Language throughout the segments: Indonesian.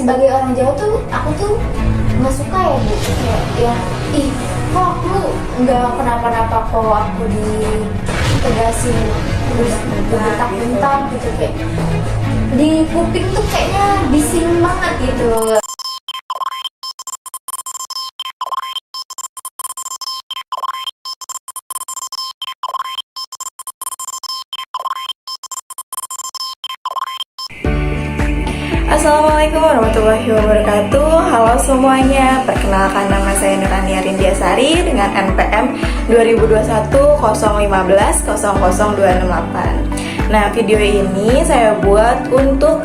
Sebagai orang Jawa tuh aku tuh nggak suka ya Bu, kayak ya ih kok aku nggak kenapa-napa, kok aku ditegasin terus bentak-bentak gitu, kayak di kuping tuh kayaknya bising banget gitu. Assalamualaikum warahmatullahi wabarakatuh. Halo semuanya, perkenalkan nama saya Nurania Rindiasari dengan NPM 2021-015-00268. Nah, video ini saya buat untuk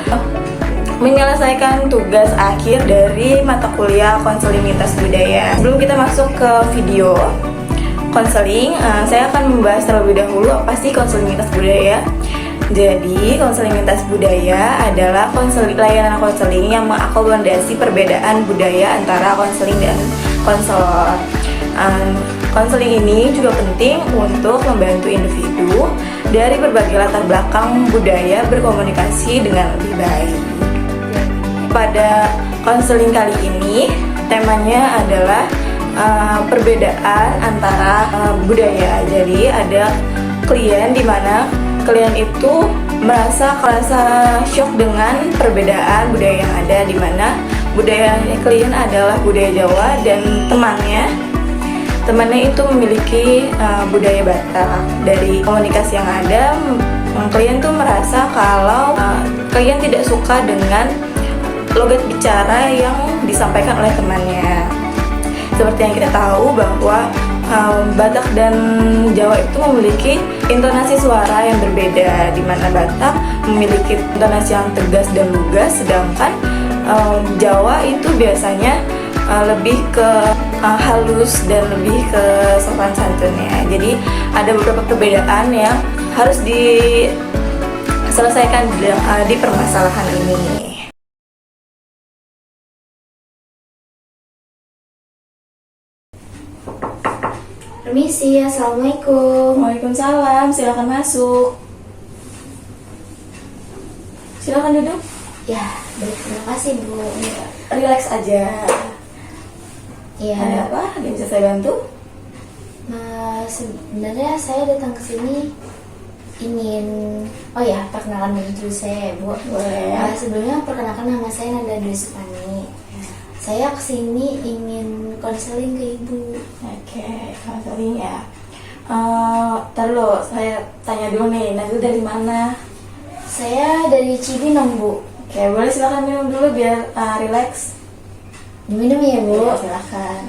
menyelesaikan tugas akhir dari mata kuliah konseling lintas budaya. Sebelum kita masuk ke video konseling, saya akan membahas terlebih dahulu apa sih konseling lintas budaya. Jadi, konseling lintas budaya adalah layanan konseling yang mengakomodasi perbedaan budaya antara konseling dan konselor. Konseling ini juga penting untuk membantu individu dari berbagai latar belakang budaya berkomunikasi dengan lebih baik. Pada konseling kali ini, temanya adalah perbedaan antara budaya. Jadi, ada klien di mana klien itu merasa shock dengan perbedaan budaya yang ada, di mana budaya klien adalah budaya Jawa dan temannya itu memiliki budaya Batak. Dari komunikasi yang ada, klien tuh merasa kalau klien tidak suka dengan logat bicara yang disampaikan oleh temannya. Seperti yang kita tahu bahwa Batak dan Jawa itu memiliki intonasi suara yang berbeda, di mana Batak memiliki intonasi yang tegas dan lugas, sedangkan Jawa itu biasanya lebih ke halus dan lebih ke sopan santunnya. Jadi ada beberapa perbedaan yang harus diselesaikan di permasalahan ini. Permisi, assalamualaikum. Waalaikumsalam, silakan masuk. Silakan duduk. Ya, baik, terima kasih Bu. Relax aja. Ya, Ada apa? Ada yang bisa saya bantu? nah, sebenarnya saya datang ke sini ingin, perkenalan dulu saya Bu. Boleh. Sebelumnya perkenalkan, nama saya Nanda Dwi Supani. Saya kesini ingin konseling ke Ibu. Oke, konseling ya. Terus saya tanya dulu nih, Nanda dari mana? Saya dari Cibinong Bu. Oke, boleh silakan minum dulu biar relax. Diminum ya Bu? Ya, silakan.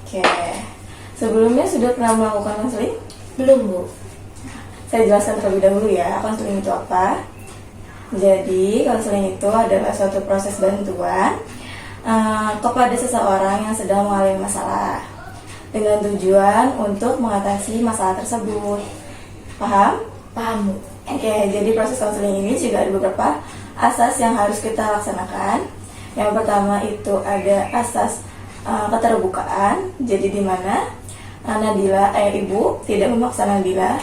Oke, sebelumnya sudah pernah melakukan konseling? Belum Bu. Saya jelaskan terlebih dahulu ya, konseling itu apa. Jadi, konseling itu adalah suatu proses bantuan kepada seseorang yang sedang mengalami masalah dengan tujuan untuk mengatasi masalah tersebut. Paham? Paham Bu. Oke, jadi proses konseling ini juga ada beberapa asas yang harus kita laksanakan. Yang pertama itu ada asas keterbukaan. Jadi di mana Ibu tidak memaksa Nabila,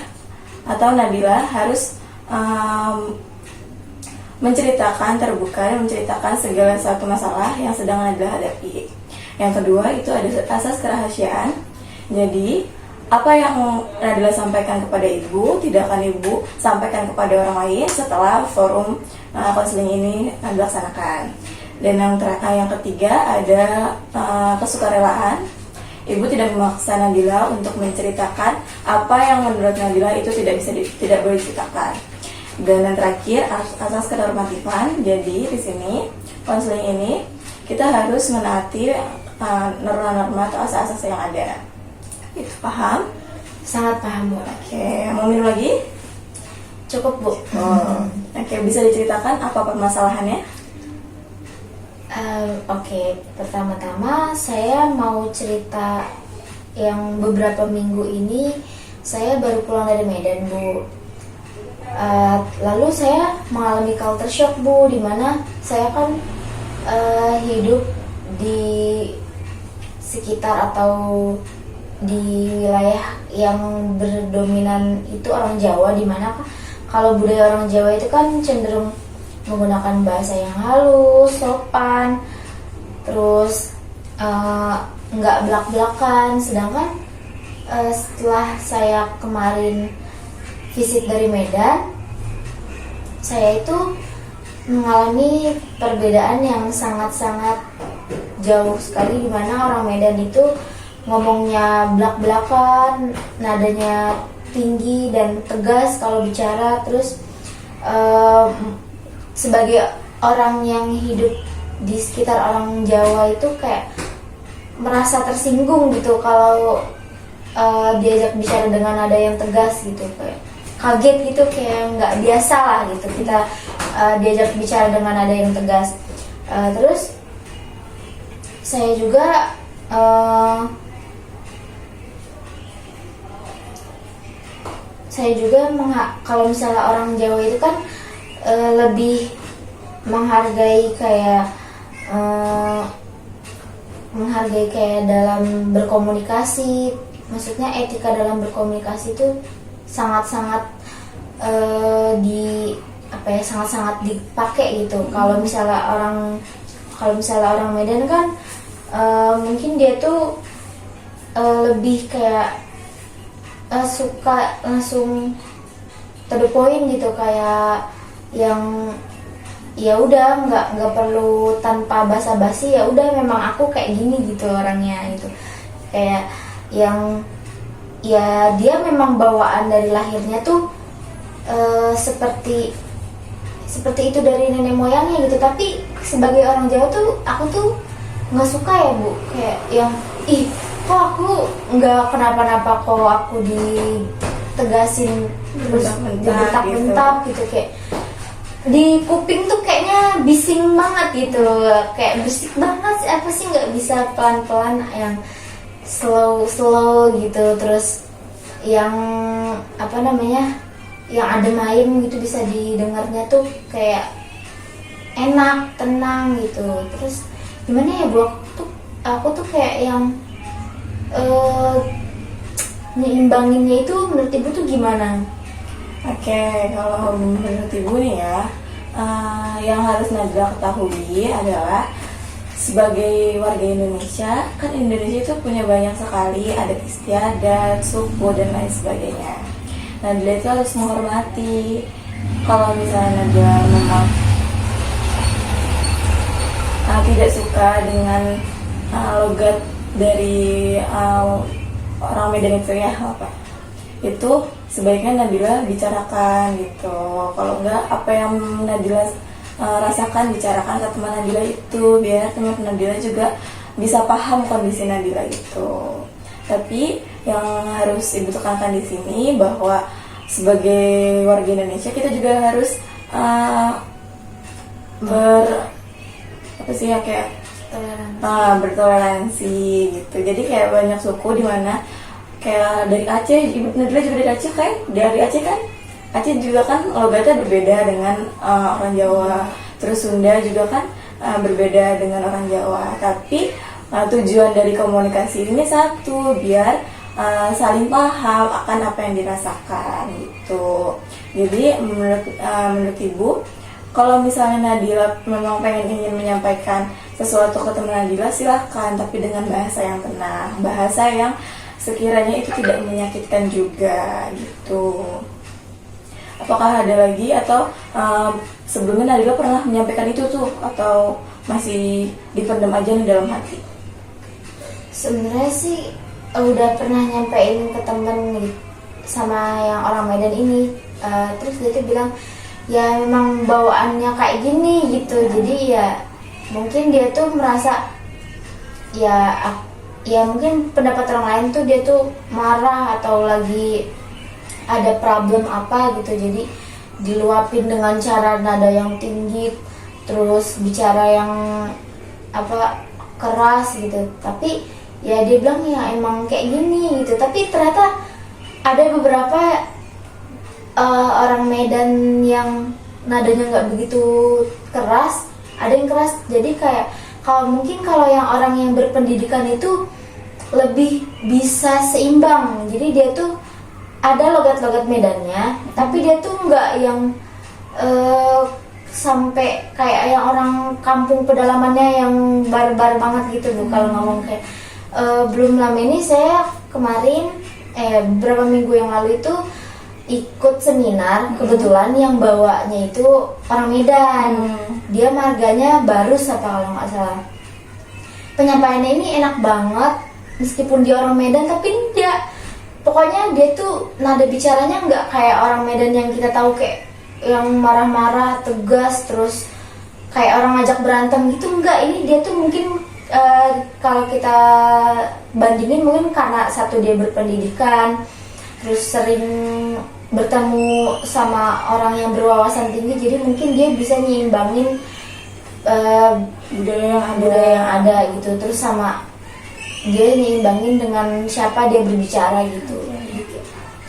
atau Nabila harus menceritakan terbuka dan menceritakan segala satu masalah yang sedang Nabila hadapi. Yang kedua itu ada asas kerahasiaan. Jadi apa yang Nabila sampaikan kepada Ibu tidak akan Ibu sampaikan kepada orang lain setelah forum konseling ini dilaksanakan. Dan yang ketiga ada kesukarelaan. Ibu tidak memaksa Nabila untuk menceritakan apa yang menurut Nabila itu tidak boleh diceritakan. Dan yang terakhir asas kenormatifan. Jadi di sini konseling ini kita harus menaati norma-norma atau asas-asas yang ada. Itu paham? Sangat paham Bu. Oke, mau minum lagi? Cukup Bu. Oke, bisa diceritakan apa permasalahannya? Oke, pertama-tama saya mau cerita yang beberapa minggu ini saya baru pulang dari Medan Bu. Lalu saya mengalami culture shock Bu, dimana saya kan hidup di sekitar atau di wilayah yang berdominan itu orang Jawa, dimana kalau budaya orang Jawa itu kan cenderung menggunakan bahasa yang halus, sopan, terus nggak belak-belakan. Sedangkan setelah saya kemarin visit dari Medan, saya itu mengalami perbedaan yang sangat-sangat jauh sekali, di mana orang Medan itu ngomongnya belak-belakan, nadanya tinggi dan tegas kalau bicara. Terus sebagai orang yang hidup di sekitar orang Jawa itu kayak merasa tersinggung gitu kalau diajak bicara dengan nada yang tegas gitu, kayak kaget gitu, kayak nggak biasa lah gitu kita diajak bicara dengan nada yang tegas. Terus saya juga kalau misalnya orang Jawa itu kan lebih menghargai kayak dalam berkomunikasi. Maksudnya etika dalam berkomunikasi itu sangat-sangat sangat-sangat dipakai gitu. Kalau misalnya orang Medan kan mungkin dia tuh lebih kayak suka langsung to the point gitu, kayak yang ya udah nggak perlu tanpa basa-basi, ya udah memang aku kayak gini gitu orangnya gitu. Kayak yang ya dia memang bawaan dari lahirnya tuh seperti itu dari nenek moyangnya gitu. Tapi sebagai orang Jawa tuh aku tuh nggak suka ya Bu, kayak yang kok aku nggak kenapa-napa, kok aku ditegasin terus dibentak-bentak gitu, kayak di kuping tuh kayaknya bising banget gitu, kayak berisik banget. Apa sih nggak bisa pelan-pelan, yang slow gitu, terus yang yang adem ayem gitu, bisa didengarnya tuh kayak enak, tenang gitu. Terus gimana ya Bu, aku tuh kayak yang nyeimbanginnya itu menurut Ibu tuh gimana? Oke, kalau menurut Ibu nih ya, yang harus Najla ketahui adalah sebagai warga Indonesia, kan Indonesia itu punya banyak sekali adat istiadat, suku, dan lain sebagainya. Najla itu harus menghormati. Kalau misalnya Najla memang tidak suka dengan logat dari orang Medan itu ya, itu sebaiknya Nadila bicarakan gitu. Kalau enggak, apa yang Nadila rasakan bicarakan ke teman Nadila itu, biar teman Nadila juga bisa paham kondisi Nadila itu. Tapi yang harus Ibu tekankan di sini bahwa sebagai warga Indonesia kita juga harus bertoleransi gitu. Jadi kayak banyak suku di mana kayak dari Aceh, Ibu Nadila juga dari Aceh kan? Dari Aceh kan? Aceh juga kan logatnya berbeda dengan orang Jawa. Terus Sunda juga kan berbeda dengan orang Jawa. Tapi tujuan dari komunikasi ini satu, biar saling paham akan apa yang dirasakan gitu. Jadi menurut Ibu, kalau misalnya Nadila memang ingin menyampaikan sesuatu ke teman Nadila, silahkan, tapi dengan bahasa yang tenang, bahasa yang sekiranya itu tidak menyakitkan juga gitu. Apakah ada lagi, atau sebelumnya Nadila pernah menyampaikan itu tuh, atau masih dipendam aja nih dalam hati? Sebenarnya sih udah pernah nyampein ke temen sama yang orang Medan ini. Terus dia tuh bilang ya memang bawaannya kayak gini gitu. Jadi ya mungkin dia tuh merasa ya mungkin pendapat orang lain tuh dia tuh marah atau lagi ada problem apa gitu, jadi diluapin dengan cara nada yang tinggi, terus bicara yang keras gitu. Tapi ya dia bilang ya emang kayak gini gitu. Tapi ternyata ada beberapa orang Medan yang nadanya nggak begitu keras, ada yang keras. Jadi kayak kalau yang orang yang berpendidikan itu lebih bisa seimbang. Jadi dia tuh ada logat-logat Medannya, tapi dia tuh nggak yang sampai kayak yang orang kampung pedalamannya yang barbar banget gitu Bu. Kalau ngomong kayak belum lama ini saya kemarin beberapa minggu yang lalu itu ikut seminar, kebetulan yang bawanya itu orang Medan. Dia marganya Barus apa kalau nggak salah. Penyampaiannya ini enak banget, meskipun dia orang Medan tapi enggak. Pokoknya dia tuh nada bicaranya nggak kayak orang Medan yang kita tahu kayak yang marah-marah, tegas, terus kayak orang ngajak berantem gitu. Enggak, ini dia tuh mungkin kalau kita bandingin mungkin karena satu dia berpendidikan, terus sering bertemu sama orang yang berwawasan tinggi, jadi mungkin dia bisa nyimbangin budaya yang ada gitu. Terus sama dia nyimbangin dengan siapa dia berbicara gitu.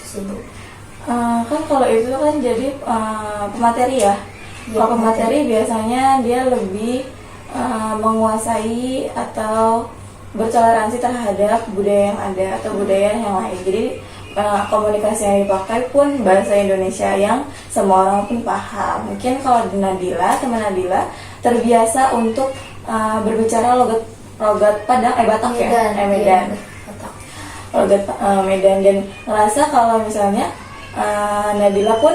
Sibuk. Kan kalau itu kan jadi pemateri ya. Kalau pemateri biasanya dia lebih menguasai atau bertoleransi terhadap budaya yang ada atau budaya yang lain. Jadi komunikasi yang dipakai pun bahasa Indonesia yang semua orang pun paham. Mungkin kalau di Nadila, teman Nadila terbiasa untuk berbicara logat Padang, Batak ya, Medan. Logat Medan, dan ngerasa kalau misalnya Nadila pun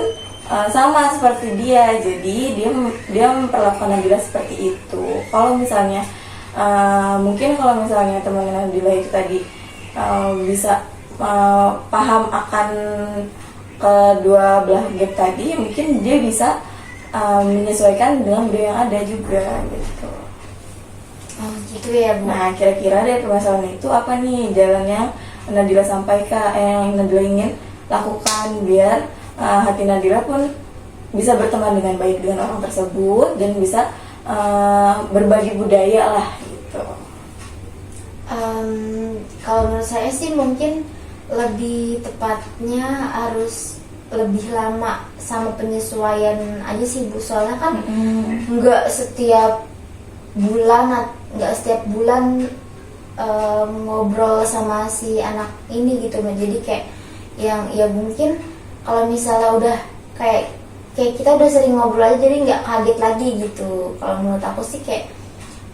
sama seperti dia, jadi dia memperlakukan Nadila seperti itu. Kalau misalnya mungkin kalau misalnya teman Nadila itu tadi bisa paham akan kedua belah gap tadi, mungkin dia bisa menyesuaikan dengan budaya yang ada juga gitu. Oh gitu ya Bu. Nah, kira-kira dari permasalahan itu apa nih jalan yang Nadila sampaikan, yang Nadila ingin lakukan biar hati Nadila pun bisa berteman dengan baik dengan orang tersebut dan bisa berbagi budaya lah gitu. Kalau menurut saya sih mungkin lebih tepatnya harus lebih lama sama penyesuaian aja sih Bu, soalnya kan nggak setiap bulan ngobrol sama si anak ini gitu. Jadi kayak yang ya mungkin kalau misalnya udah kayak kita udah sering ngobrol aja, jadi nggak kaget lagi gitu. Kalau menurut aku sih kayak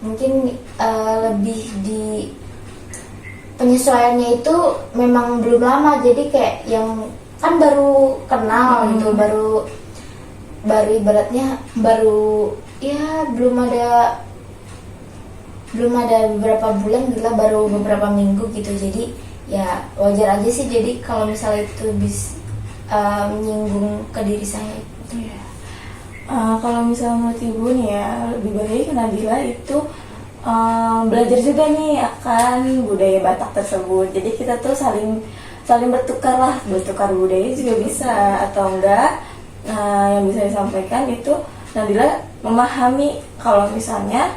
mungkin lebih di penyesuaiannya itu memang belum lama, jadi kayak yang kan baru kenal gitu, baru ibaratnya baru ya belum ada beberapa bulan, baru beberapa minggu gitu. Jadi ya wajar aja sih, jadi kalau misalnya itu bisa menyinggung ke diri saya. Kalau misalnya menurut Ibu nih ya, lebih baik Nadila itu belajar juga nih akan budaya Batak tersebut. Jadi kita tuh saling bertukar budaya juga bisa, atau enggak yang bisa disampaikan itu Nadila memahami kalau misalnya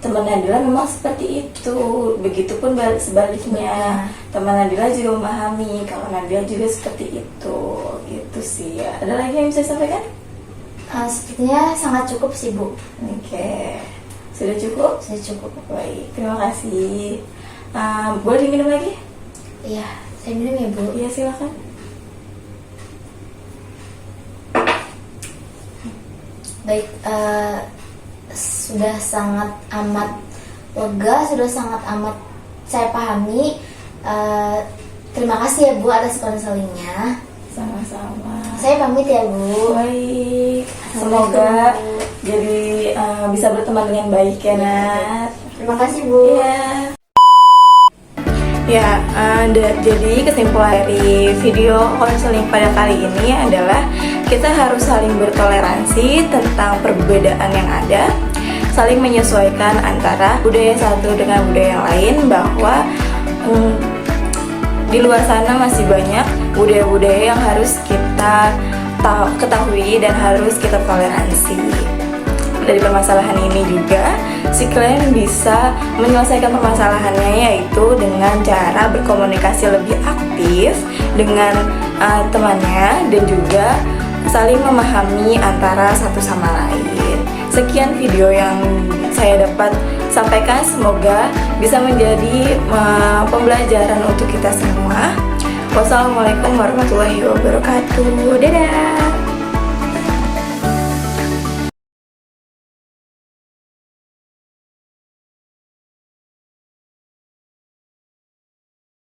teman Nadila memang seperti itu, begitupun sebaliknya teman Nadila juga memahami kalau Nadila juga seperti itu, gitu sih ya. Ada lagi yang bisa disampaikan? Sepertinya sangat cukup sih Bu. Oke. Sudah cukup? Sudah cukup. Baik, terima kasih. Boleh diminum lagi? Iya, saya minum ya Bu. Iya, silakan. Baik, sudah sangat amat lega, sudah sangat amat saya pahami. Terima kasih ya Bu atas konselingnya. Sama-sama. Saya pamit ya Bu. Baik, semoga jadi bisa berteman dengan baik ya Nat. Terima kasih Bu. Iya. Ya, jadi kesimpulan dari video konseling pada kali ini adalah kita harus saling bertoleransi tentang perbedaan yang ada, saling menyesuaikan antara budaya satu dengan budaya yang lain, bahwa di luar sana masih banyak budaya-budaya yang harus kita ketahui dan harus kita toleransi. Dari permasalahan ini juga, si klien bisa menyelesaikan permasalahannya yaitu dengan cara berkomunikasi lebih aktif dengan temannya dan juga saling memahami antara satu sama lain. Sekian video yang saya dapat sampaikan, semoga bisa menjadi pembelajaran untuk kita semua Wassalamualaikum warahmatullahi wabarakatuh. Dadah.